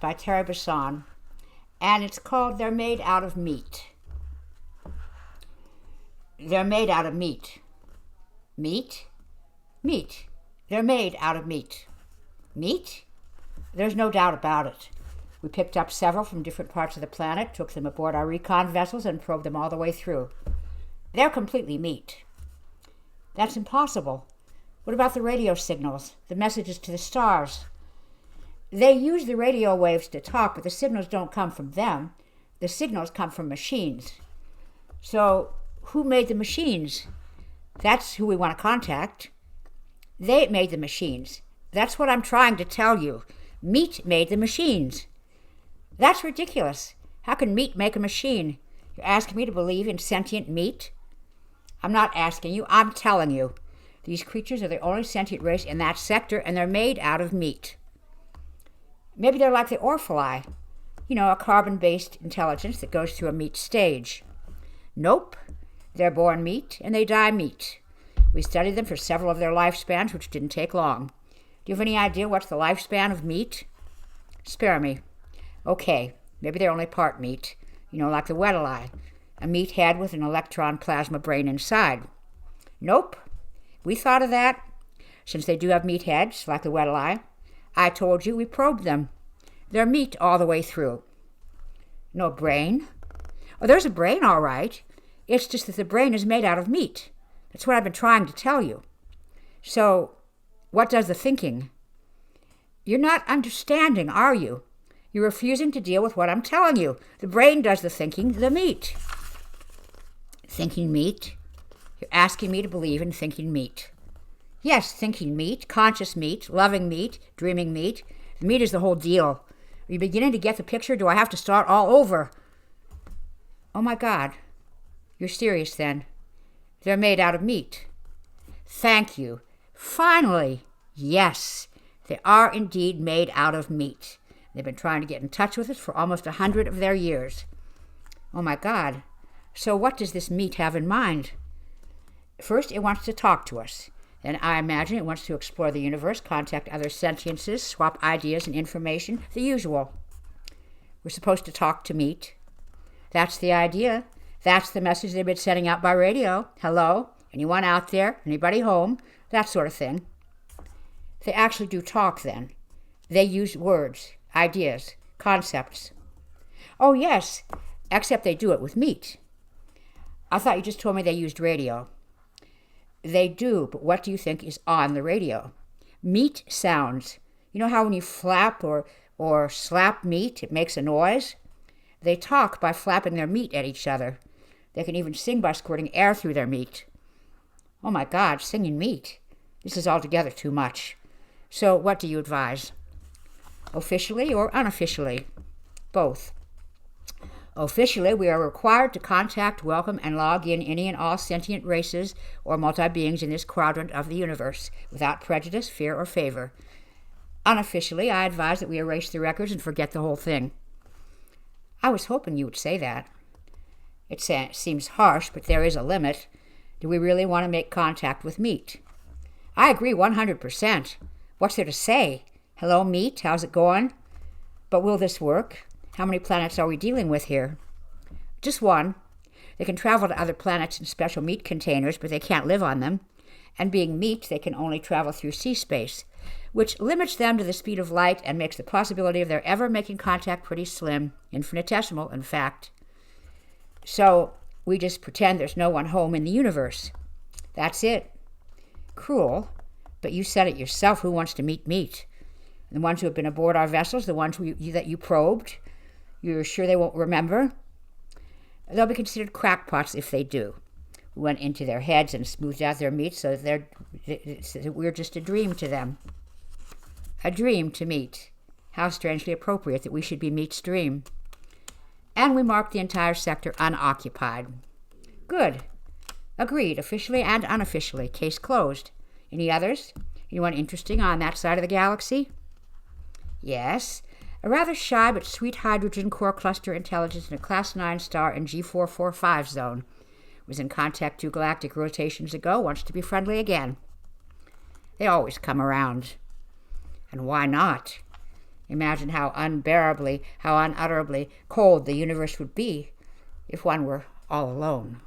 by Terry Bisson, and it's called They're Made Out of Meat. They're made out of meat. Meat? Meat. They're made out of meat. Meat? There's no doubt about it. We picked up several from different parts of the planet, took them aboard our recon vessels, and probed them all the way through. They're completely meat. That's impossible. What about the radio signals, the messages to the stars? They use the radio waves to talk, but the signals don't come from them. The signals come from machines. So, who made the machines? That's who we want to contact. They made the machines. That's what I'm trying to tell you. Meat made the machines. That's ridiculous. How can meat make a machine? You're asking me to believe in sentient meat? I'm not asking you, I'm telling you. These creatures are the only sentient race in that sector, and they're made out of meat. Maybe they're like the orphalli, a carbon-based intelligence that goes through a meat stage. Nope. They're born meat, and they die meat. We studied them for several of their lifespans, which didn't take long. Do you have any idea what's the lifespan of meat? Spare me. Okay, maybe they're only part meat, like the Weddellii, a meat head with an electron plasma brain inside. Nope. We thought of that. Since they do have meat heads, like the Weddellii, I told you we probed them. They're meat all the way through. No brain? Oh, there's a brain, all right. It's just that the brain is made out of meat. That's what I've been trying to tell you. So, what does the thinking? You're not understanding, are you? You're refusing to deal with what I'm telling you. The brain does the thinking, the meat. Thinking meat? You're asking me to believe in thinking meat. Yes, thinking meat, conscious meat, loving meat, dreaming meat. The meat is the whole deal. Are you beginning to get the picture? Do I have to start all over? Oh my God. You're serious then. They're made out of meat. Thank you. Finally. Yes, they are indeed made out of meat. They've been trying to get in touch with us for almost 100 of their years. Oh my God. So what does this meat have in mind? First, it wants to talk to us. Then I imagine it wants to explore the universe, contact other sentiences, swap ideas and information, the usual. We're supposed to talk to meat. That's the idea. That's the message they've been sending out by radio. Hello? Anyone out there? Anybody home? That sort of thing. They actually do talk then. They use words, ideas, concepts. Oh, yes, except they do it with meat. I thought you just told me they used radio. They do, but what do you think is on the radio? Meat sounds. You know how when you flap or slap meat, it makes a noise? They talk by flapping their meat at each other. They can even sing by squirting air through their meat. Oh my God, singing meat. This is altogether too much. So what do you advise? Officially or unofficially? Both. Officially, we are required to contact, welcome, and log in any and all sentient races or multi-beings in this quadrant of the universe, without prejudice, fear, or favor. Unofficially, I advise that we erase the records and forget the whole thing. I was hoping you would say that. It seems harsh, but there is a limit. Do we really want to make contact with meat? I agree 100%. What's there to say? Hello, meat, how's it going? But will this work? How many planets are we dealing with here? Just one. They can travel to other planets in special meat containers, but they can't live on them. And being meat, they can only travel through sea space, which limits them to the speed of light and makes the possibility of their ever making contact pretty slim, infinitesimal, in fact. So we just pretend there's no one home in the universe. That's it. Cruel, but you said it yourself. Who wants to meet meat? The ones who have been aboard our vessels, the ones that you probed, you're sure they won't remember? They'll be considered crackpots if they do. We went into their heads and smoothed out their meat so that we're just a dream to them. A dream to meat. How strangely appropriate that we should be meat's dream. And we marked the entire sector unoccupied. Good. Agreed, officially and unofficially. Case closed. Any others? Anyone interesting on that side of the galaxy? Yes. A rather shy but sweet hydrogen core cluster intelligence in a Class 9 star in G445 zone. Was in contact 2 galactic rotations ago, wants to be friendly again. They always come around. And why not? Imagine how unbearably, how unutterably cold the universe would be if one were all alone.